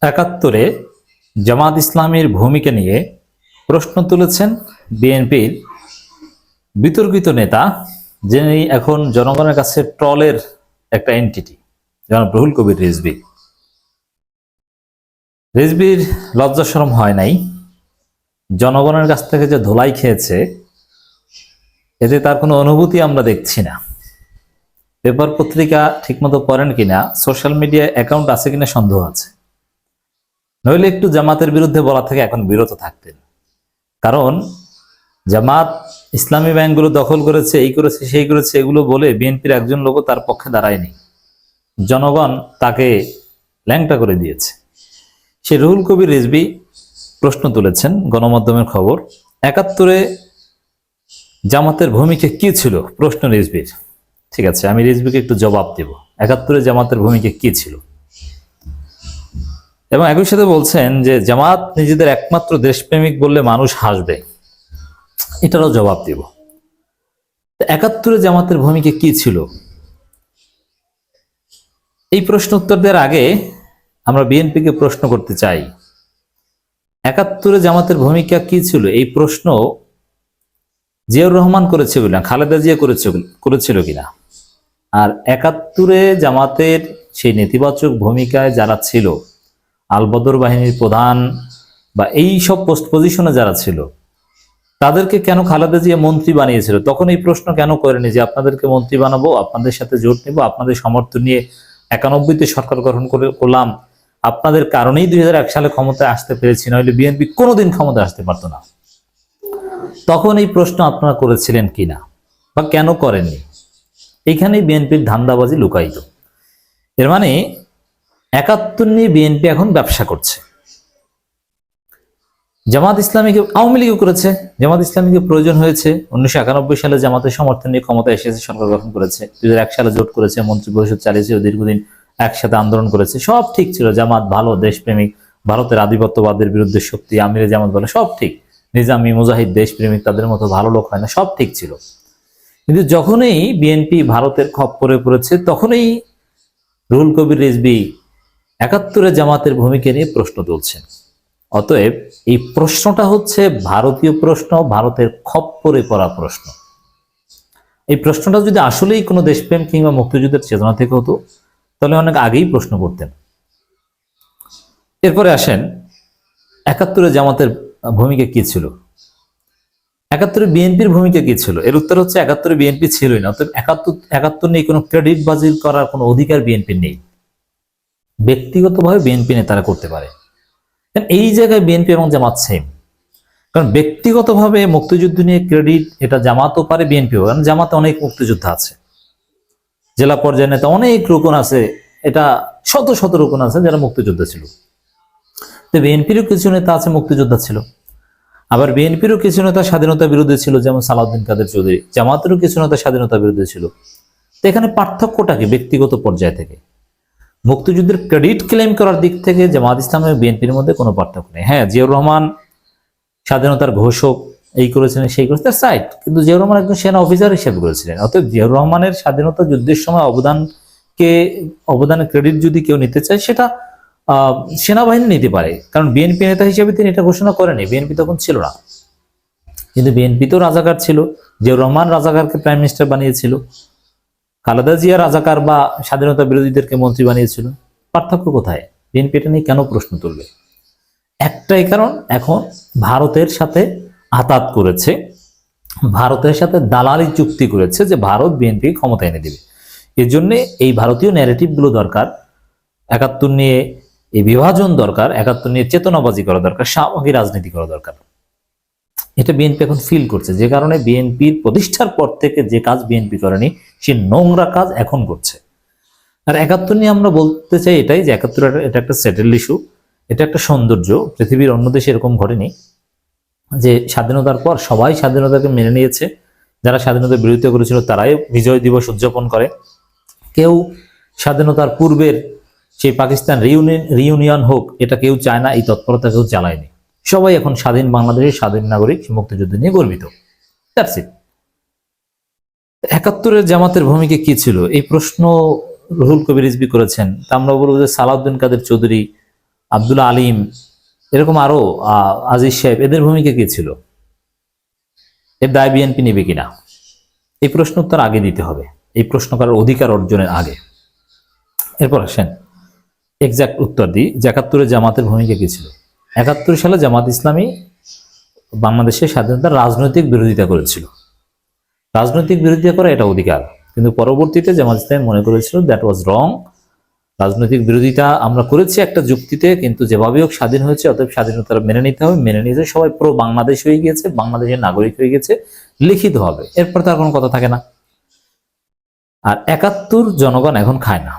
একাত্তরে জামাত ইসলামীর ভূমিকা নিয়ে প্রশ্ন তুলেছেন বিএনপির বিতর্কিত নেতা, যিনি এখন জনগণের কাছে ট্রলের একটা এন্টিটি, জনাব রুহুল কবির রিজভী। রিজভীর লজ্জা শরম হয় নাই, জনগণের কাছ থেকে যে ধোলাই খেয়েছে এতে তার কোনো অনুভূতি আমরা দেখছি না। পেপার পত্রিকা ঠিকমতো পড়েন কিনা, সোশ্যাল মিডিয়া অ্যাকাউন্ট আছে কিনা সন্দেহ আছে। নইলে একটু জামাতের বিরুদ্ধে বলা থেকে এখন বিরত থাকতেন, কারণ জামাত ইসলামী ব্যাংকগুলো দখল করেছে, এই করেছে সেই করেছে, এগুলো বলে বিএনপির একজন লোকও তার পক্ষে দাঁড়ায়নি। জনগণ তাকে ল্যাংটা করে দিয়েছে। সে রুহুল কবির রিজভী প্রশ্ন তুলেছেন, গণমাধ্যমের খবর, একাত্তরে জামাতের ভূমিকা কি ছিল? প্রশ্ন রিজভীর। ঠিক আছে, আমি রিজভীকে একটু জবাব দেব, একাত্তরে জামাতের ভূমিকা কি ছিল। এবং একই সাথে বলছেন যে জামাত নিজেদের একমাত্র দেশপ্রেমিক বললে মানুষ হাসবে, এটারও জবাব দেব। একাত্তরে জামাতের ভূমিকা কি ছিল, এই প্রশ্ন উত্তর দেওয়ার আগে আমরা বিএনপিকে প্রশ্ন করতে চাই, একাত্তরে জামাতের ভূমিকা কি ছিল এই প্রশ্ন জিয়াউর রহমান করেছে কিনা, খালেদা জিয়া করেছিল কিনা, আর একাত্তরে জামাতের সেই নেতিবাচক ভূমিকায় যারা ছিল, আলবদর বাহিনীর প্রধান বা এই সব পোস্ট পজিশনে যারা ছিল, তাদেরকে কেন খালেদা জিয়া মন্ত্রী বানিয়েছিল? তখন এই প্রশ্ন কেন করেনি যে আপনাদেরকে মন্ত্রী বানাবো, আপনাদের সাথে জোট নিব, আপনাদের সমর্থন নিয়ে 91-তে সরকার গঠন করলাম, আপনাদের কারণেই 2001 সালে ক্ষমতায় আসতে পেরেছি, নইলে বিএনপি কোনোদিন ক্ষমতায় আসতে পারতো না। তখন এই প্রশ্ন আপনারা করেছিলেন কিনা বা কেন করেননি? এইখানেই বিএনপির ধান্দাবাজি লুকায়িত। এর মানে 71 নিয়ে বিএনপি এখন ব্যবসা করছে। জামাত ইসলামীকে, আওয়ামী লীগও করেছে, জামাত ইসলামীকে প্রয়োজন হয়েছে, 1991 সালে জামাতের সমর্থন নিয়ে ক্ষমতায় এসেছে, সরকার গঠন করেছে, 2001 সালে জোট করেছে, মন্ত্রী পরিষদ চালিয়েছে, দীর্ঘদিন একসাথে আন্দোলন করেছে, সব ঠিক ছিল। জামাত ভালো, দেশপ্রেমিক, ভারতের আধিপত্যবাদের বিরুদ্ধে শক্তি, আমিরে জামাত বলে, সব ঠিক। নিজামী, মুজাহিদ, দেশপ্রেমিক, তাদের মতো ভালো লোক হয় না, সব ঠিক ছিল। কিন্তু যখনই বিএনপি ভারতের খপ্পরে পড়েছে, তখনই রুহুল কবির রিজভী 71-এ জামাতের ভূমিকা নিয়ে প্রশ্ন তুলছেন। অতএব এই প্রশ্নটা হচ্ছে ভারতীয় প্রশ্ন, ভারতের খপ্পরে পড়া প্রশ্ন। এই প্রশ্নটা যদি আসলেই কোনো দেশপ্রেম কিংবা মুক্তিযুদ্ধের চেতনা থেকে হতো, তাহলে অনেক আগেই প্রশ্ন করতেন। এরপরে আসেন, 71-এ জামাতের ভূমিকা কি ছিল, 71-এ বিএনপির ভূমিকা কি ছিল? এর উত্তর হচ্ছে 71-এ বিএনপি ছিলই না। অতএব 71 নিয়ে কোনো ক্রেডিট বাজির করার কোনো অধিকার বিএনপির নেই। ব্যক্তিগতভাবে বিএনপি নেতারা করতে পারে। এই জায়গায় বিএনপি এবং জামাত সেম, কারণ ব্যক্তিগতভাবে মুক্তিযুদ্ধ নিয়ে ক্রেডিট এটা জামাতও পারে, বিএনপিও। কারণ জামাতে অনেক মুক্তিযোদ্ধা আছে, জেলা পর্যায়ের নেতা অনেক রুকন আছে, এটা শত শত রুকন আছে যারা মুক্তিযোদ্ধা ছিল। তো বিএনপিরও কিছু নেতা আছে মুক্তিযোদ্ধা ছিল, আবার বিএনপিরও কিছু নেতা স্বাধীনতা বিরোধী ছিল, যেমন সালাউদ্দিন কাদের চৌধুরী। জামাতেরও কিছু নেতা স্বাধীনতা বিরোধী ছিল। তো এখানে পার্থক্যটা কি? ব্যক্তিগত পর্যায় থেকে মুক্তিযুদ্ধের ক্রেডিট ক্লেম করার দিক থেকে জামাত ইসলাম এবং বিএনপির মধ্যে কোনো পার্থক্য নেই। হ্যাঁ, জিয়াউর রহমান স্বাধীনতার ঘোষক, এই করেছিলেন সেই করেছেন, তার সাইড, কিন্তু জিয়াউর রহমান একজন সেনা অফিসার হিসেবে করেছিলেন। অতএব জিয়াউর রহমানের স্বাধীনতা যুদ্ধের সময় অবদানের ক্রেডিট যদি কেউ নিতে চায়, সেটা সেনাবাহিনী নিতে পারে, কারণ বিএনপি নেতা হিসেবে তিনি এটা ঘোষণা করেনি, বিএনপি তখন ছিল না। কিন্তু বিএনপি তো রাজাকার ছিল, জিয়াউর রহমান রাজাকারকে প্রাইম মিনিস্টার বানিয়েছিল, খালেদা জিয়া রাজাকার বা স্বাধীনতা বিরোধীদেরকে মন্ত্রী বানিয়েছিল। পার্থক্য কোথায়? বিএনপি এটা নিয়ে কেন প্রশ্ন তুলবে? একটাই কারণ, এখন ভারতের সাথে আতাত করেছে, ভারতের সাথে দালালি চুক্তি করেছে যে ভারত বিএনপি ক্ষমতা এনে দেবে। এর জন্য এই ভারতীয় ন্যারেটিভগুলো দরকার, 71 নিয়ে এই বিভাজন দরকার, 71 নিয়ে চেতনাবাজি করা দরকার, শাহবাগী রাজনীতি করা দরকার। এটা বিএনপি এখন ফিল করছে, যে কারণে বিএনপির প্রতিষ্ঠার পর থেকে যে কাজ বিএনপি করেনি, সে নোংরা কাজ এখন করছে। আর 71 নিয়ে আমরা বলতে চাই এটাই, যে 71 এটা একটা সেটেল ইস্যু, এটা একটা সৌন্দর্য, পৃথিবীর অন্য দেশে এরকম ঘটেনি যে স্বাধীনতার পর সবাই স্বাধীনতাকে মেনে নিয়েছে। যারা স্বাধীনতার বিরোধিতা করেছিল তারাই বিজয় দিবস উদযাপন করে। কেউ স্বাধীনতার পূর্বের সেই পাকিস্তান রিউনিয়ন হোক, এটা কেউ চায় না, এই তৎপরতা কেউ চালায়নি। সবাই এখন স্বাধীন বাংলাদেশের স্বাধীন নাগরিক, মুক্তিযুদ্ধ নিয়ে গর্বিত। That's it. 71-এর জামাতের ভূমিকা কি ছিল এই প্রশ্ন রুহুল কবির রিজভী করেছেন। তা আমরা বলবো যে সালাউদ্দিন কাদের চৌধুরী, আব্দুল আলিম, এরকম আরো আজিজ সাহেব, এদের ভূমিকা কি ছিল? এর দায় বিএনপি নেবে কিনা? এই প্রশ্ন উত্তর আগে দিতে হবে, এই প্রশ্ন করার অধিকার অর্জনের আগে। এরপর আসেন এক্সাক্ট উত্তর দিই যে ৭১ জামাতের ভূমিকা কি ছিল। ৭১ সালে জামাত ইসলামী বাংলাদেশের স্বাধীনতার রাজনৈতিক বিরোধিতা করেছিল। রাজনৈতিক বিরোধিতা করা এটা অধিকার, কিন্তু পরবর্তীতে জামাত ইসলামী মনে করেছিল দ্যাট ওয়াজ রং। রাজনৈতিক বিরোধিতা আমরা করেছি একটা যুক্তিতে, কিন্তু যেভাবে হোক স্বাধীন হয়েছে, অতএব স্বাধীনতা মেনে নিতে হবে। মেনে নিতে সবাই প্রো বাংলাদেশ হয়ে গিয়েছে, বাংলাদেশের নাগরিক হয়ে গেছে, লিখিত হবে, এরপর তার কোনো কথা থাকে না। আর ৭১ জনগণ এখন খায় না।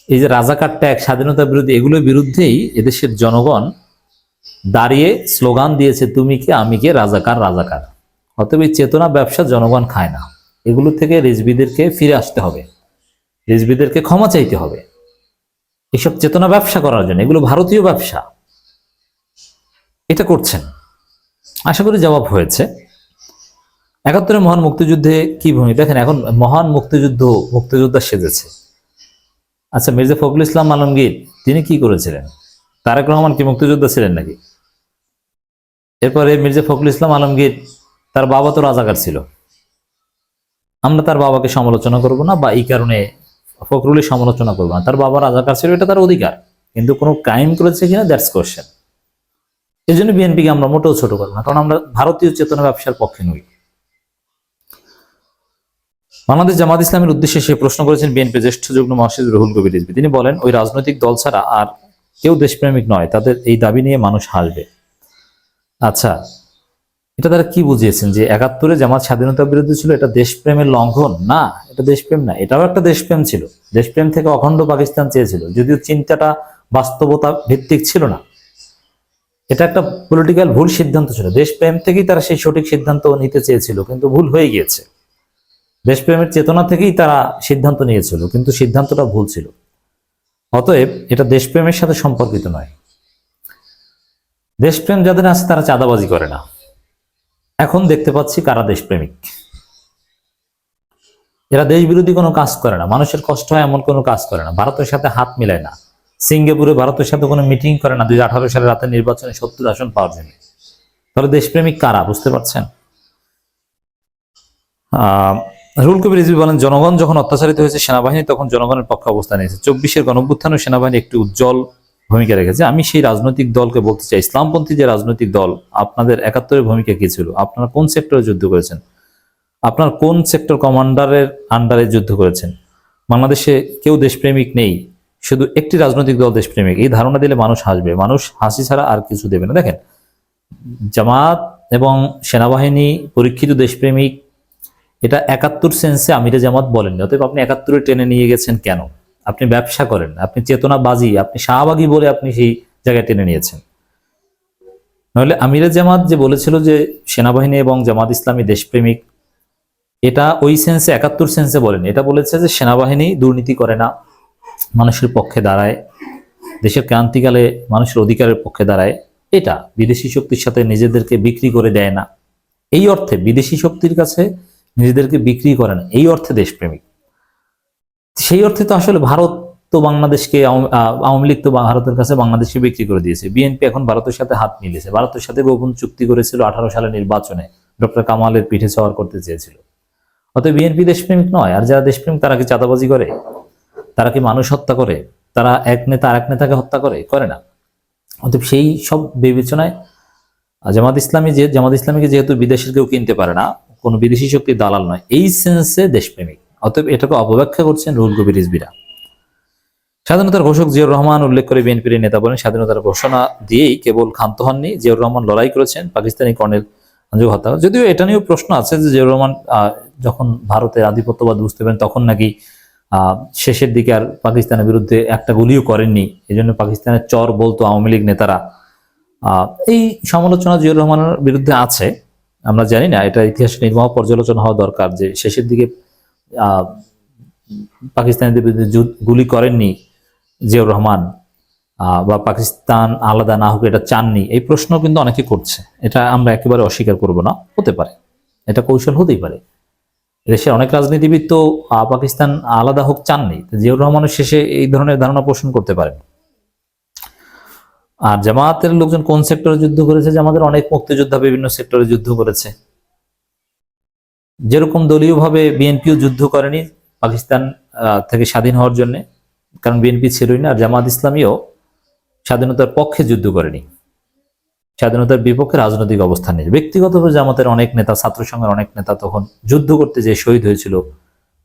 এই যে রাজাকার ট্যাগ, স্বাধীনতা বিরোধী, এগুলোর বিরুদ্ধেই এদেশের জনগণ দাঁড়িয়ে স্লোগান দিয়েছে, তুমি কে আমি কে, রাজাকার রাজাকার। অতএব এই চেতনা ব্যবসা জনগণ খায় না। এগুলো থেকে রিজভিদেরকে ফিরে আসতে হবে, রিজভিদেরকে ক্ষমা চাইতে হবে এসব চেতনা ব্যবসা করার জন্য। এগুলো ভারতীয় ব্যবসা, এটা করছেন। আশা করি জবাব হয়েছে। ৭১ মহান মুক্তিযুদ্ধে কি ভূমিকা, দেখেন এখন মহান মুক্তিযোদ্ধা সেজেছে। আচ্ছা, মির্জা ফখরুল ইসলাম আলমগীর তিনি কি করেছিলেন? তারেক রহমান কি মুক্তিযোদ্ধা ছিলেন নাকি? এরপরে মির্জা ফখরুল ইসলাম আলমগীর, তার বাবা তো রাজাকার ছিল। আমরা তার বাবাকে সমালোচনা করব না, বা এই কারণে ফখরুলের সমালোচনা করবো না। তার বাবা রাজাকার ছিল, এটা তার অধিকার, কিন্তু কোনো ক্রাইম করেছে কিনা দ্যাটস কোয়েশ্চেন। এই জন্য বিএনপিকে আমরা মোটেও ছোট করবো না, কারণ আমরা ভারতীয় চেতনা ব্যবসার পক্ষে নই। বাংলাদেশ জামাত ইসলামের উদ্দেশ্যে সে প্রশ্ন করেছেন বিএনপি জ্যেষ্ঠ যুগ্ম মহাসচিব রুহুল কবির রিজভী। তিনি বলেন, ওই রাজনৈতিক দল ছাড়া আর কেউ দেশপ্রেমিক নয়, তাদের এই দাবি নিয়ে মানুষ হাসবে। আচ্ছা, এটা তারা কি বুঝিয়েছেন যে ৭১ জামাত স্বাধীনতা বিরোধী ছিল, এটা দেশপ্রেমের লঙ্ঘন? না, এটা দেশপ্রেম না, এটাও একটা দেশপ্রেম ছিল। দেশপ্রেম থেকে অখণ্ড পাকিস্তান চেয়েছিল, যদিও চিন্তাটা বাস্তবতা ভিত্তিক ছিল না। এটা একটা পলিটিক্যাল ভুল সিদ্ধান্ত ছিল। দেশপ্রেম থেকেই তারা সেই সঠিক সিদ্ধান্ত নিতে চেয়েছিল, কিন্তু ভুল হয়ে গিয়েছে। দেশপ্রেমের চেতনা থেকেই তারা সিদ্ধান্ত নিয়েছিল, কিন্তু সিদ্ধান্তটা ভুল ছিল। অতএব এটা দেশপ্রেমের সাথে সম্পর্কিত নয়। দেশপ্রেম যাদের আছে তারা চাঁদাবাজি করে না। এখন দেখতে পাচ্ছি কারা দেশপ্রেমিক। এরা দেশ বিরোধী কোনো কাজ করে না, মানুষের কষ্ট হয় এমন কোনো কাজ করে না, ভারতের সাথে হাত মিলায় না, সিঙ্গাপুরে ভারতের সাথে কোনো মিটিং করে না 2018 সালের রাতের নির্বাচনে 70 আসন পাওয়ার জন্য। তাহলে দেশপ্রেমিক কারা, বুঝতে পারছেন? রুহুল কবির রিজভী বলেন, জনগণ যখন অত্যাচারিত হয়েছে সেনাবাহিনী তখন জনগণের পক্ষে অবস্থান নিয়েছে। 24-এর গণঅভ্যুত্থানে সেনাবাহিনী একটি উজ্জ্বল ভূমিকা রেখেছে। আমি সেই রাজনৈতিক দলকে বলতে চাই, ইসলামপন্থী যে রাজনৈতিক দল, আপনাদের ৭১-এর ভূমিকা কি ছিল? আপনারা কোন সেক্টরে যুদ্ধ করেছেন? আপনার কোন সেক্টর কমান্ডারের আন্ডারে যুদ্ধ করেছেন? বাংলাদেশে কেউ দেশপ্রেমিক নেই, শুধু একটি রাজনৈতিক দল দেশপ্রেমিক। এই ধারণা দিলে মানুষ হাসবে, মানুষ হাসি ছাড়া আর কিছু দেবে না। দেখেন, জামাত এবং সেনাবাহিনী পরীক্ষিত দেশপ্রেমিক, এটা ৭১ সেন্সে আমিরে জামাত বলেননি। অতএব আপনি ৭১-এ টেনে নিয়ে গেছেন কেন? আপনি ব্যবসা করেন, আপনি চেতনাবাজি, আপনি শাহবাগী বলে আপনি সেই জায়গায় টেনে নিয়েছেন। নইলে আমিরে জামাত যে বলেছিল যে সেনাবাহিনী এবং জামাত ইসলামী দেশপ্রেমিক, এটা ওই সেন্সে ৭১ সেন্সে বলেন। এটা বলেছে যে সেনাবাহিনী দুর্নীতি করে না, মানুষের পক্ষে দাঁড়ায়, দেশের ক্রান্তিকালে মানুষের অধিকারের পক্ষে দাঁড়ায়, এটা বিদেশি শক্তির সাথে নিজেদেরকে বিক্রি করে দেয় না। এই অর্থে বিদেশি শক্তির কাছে নিজেদেরকে বিক্রি করে না, এই অর্থে দেশপ্রেমিক। সেই অর্থে তো আসলে ভারত তো বাংলাদেশকে, আওয়ামী লীগ তো ভারতের কাছে বাংলাদেশকে বিক্রি করে দিয়েছে। বিএনপি এখন ভারতের সাথে হাত মিলিয়েছে, ভারতের সাথে গোপন চুক্তি করেছিল 18 সালের নির্বাচনে, ডক্টর কামালের পিঠে সওয়ার করতে চেয়েছিল। অতএব বিএনপি দেশপ্রেমিক নয়। আর যারা দেশপ্রেমিক তারা কি চাঁদাবাজি করে? তারা কি মানুষ হত্যা করে? তারা এক নেতা আরেক নেতাকে হত্যা করে না। অতএব সেই সব বিবেচনায় জামাত ইসলামীকে যেহেতু বিদেশের কেউ কিনতে পারে না, কোনো বিদেশি শক্তির দালাল নয়, এই সেন্সে দেশপ্রেমিক। অতএব এটাকে অপব্যাখ্যা করছেন রুহুল কবির রিজভীরা। স্বাধীনতার ঘোষক জিয়াউর রহমান উল্লেখ করে বিএনপির নেতা বলেন, স্বাধীনতার ঘোষণা দিয়েই কেবল ক্ষান্ত হননি, জিয়াউর রহমান লড়াই করেছেন পাকিস্তানি কর্নেল আঞ্জু হত্যা। যদিও এটা নিয়েও প্রশ্ন আছে যে জিয়াউর রহমান যখন ভারতের আধিপত্যবাদ বুঝতে পারেন তখন নাকি শেষের দিকে আর পাকিস্তানের বিরুদ্ধে একটা গুলিও করেননি, এই জন্য পাকিস্তানের চর বলতো আওয়ামী লীগ নেতারা। এই সমালোচনা জিয়াউর রহমানের বিরুদ্ধে আছে, আমরা জানি না, এটা ইতিহাসে নির্মম পর্যালোচনা হওয়া দরকার যে শেষের দিকে পাকিস্তানিদের বিরুদ্ধে গুলি করেননি জিয়াউর রহমান, বা পাকিস্তান আলাদা না হোক এটা চাননি। এই প্রশ্ন কিন্তু অনেকে করছে, এটা আমরা একেবারে অস্বীকার করব না। হতে পারে, এটা কৌশল হতেই পারে। দেশের অনেক রাজনীতিবিদ তো পাকিস্তান আলাদা হোক চাননি, জিয়াউর রহমানের শেষে এই ধরনের ধারণা পোষণ করতে পারেন। আর জামায়াতের লোকজন কোন সেক্টরে যুদ্ধ করেছে? জামাতের অনেক মুক্তিযোদ্ধা বিভিন্ন সেক্টরে যুদ্ধ করেছে। যেরকম দলীয়ভাবে বিএনপিও যুদ্ধ করেনি পাকিস্তান থেকে স্বাধীন হওয়ার জন্য, কারণ বিএনপি ছিলই না। আর জামাত ইসলামীও স্বাধীনতার পক্ষে যুদ্ধ করেনি, স্বাধীনতার বিপক্ষে রাজনৈতিক অবস্থান নিয়েছে। ব্যক্তিগতভাবে জামাতের অনেক নেতা, ছাত্র সংঘের অনেক নেতা তখন যুদ্ধ করতে যে শহীদ হয়েছিল,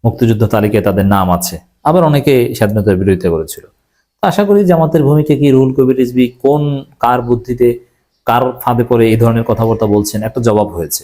মুক্তিযুদ্ধ তালিকায় তাদের নাম আছে। আবার অনেকে স্বাধীনতার বিরোধিতা করেছিল। আশা করি জামাতের ভূমিকা কি, রুহুল কবির রিজভী কার বুদ্ধিতে, কার ফাঁদে পড়ে এই ধরনের কথাবার্তা বলছেন, একটা জবাব হয়েছে।